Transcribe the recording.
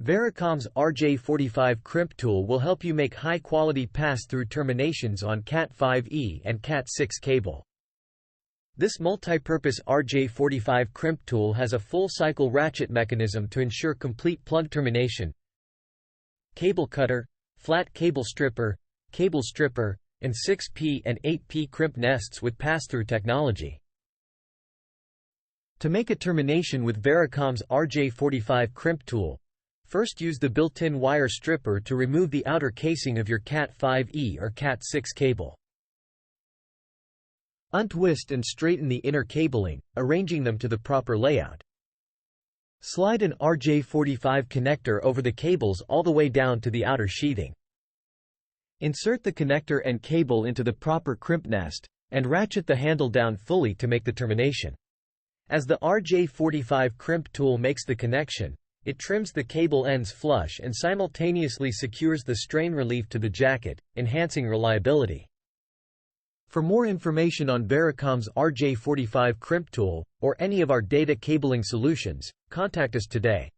Vericom's RJ45 Crimp Tool will help you make high-quality pass-through terminations on CAT5e and CAT6 cable. This multi-purpose RJ45 Crimp Tool has a full-cycle ratchet mechanism to ensure complete plug termination, cable cutter, flat cable stripper, and 6P and 8P crimp nests with pass-through technology. To make a termination with Vericom's RJ45 Crimp Tool, first use the built-in wire stripper to remove the outer casing of your CAT5e or CAT6 cable. Untwist and straighten the inner cabling, arranging them to the proper layout. Slide an RJ45 connector over the cables all the way down to the outer sheathing. Insert the connector and cable into the proper crimp nest, and ratchet the handle down fully to make the termination. As the RJ45 Crimp Tool makes the connection, it trims the cable ends flush and simultaneously secures the strain relief to the jacket, enhancing reliability. For more information on Vericom's RJ45 Crimp Tool, or any of our data cabling solutions, contact us today.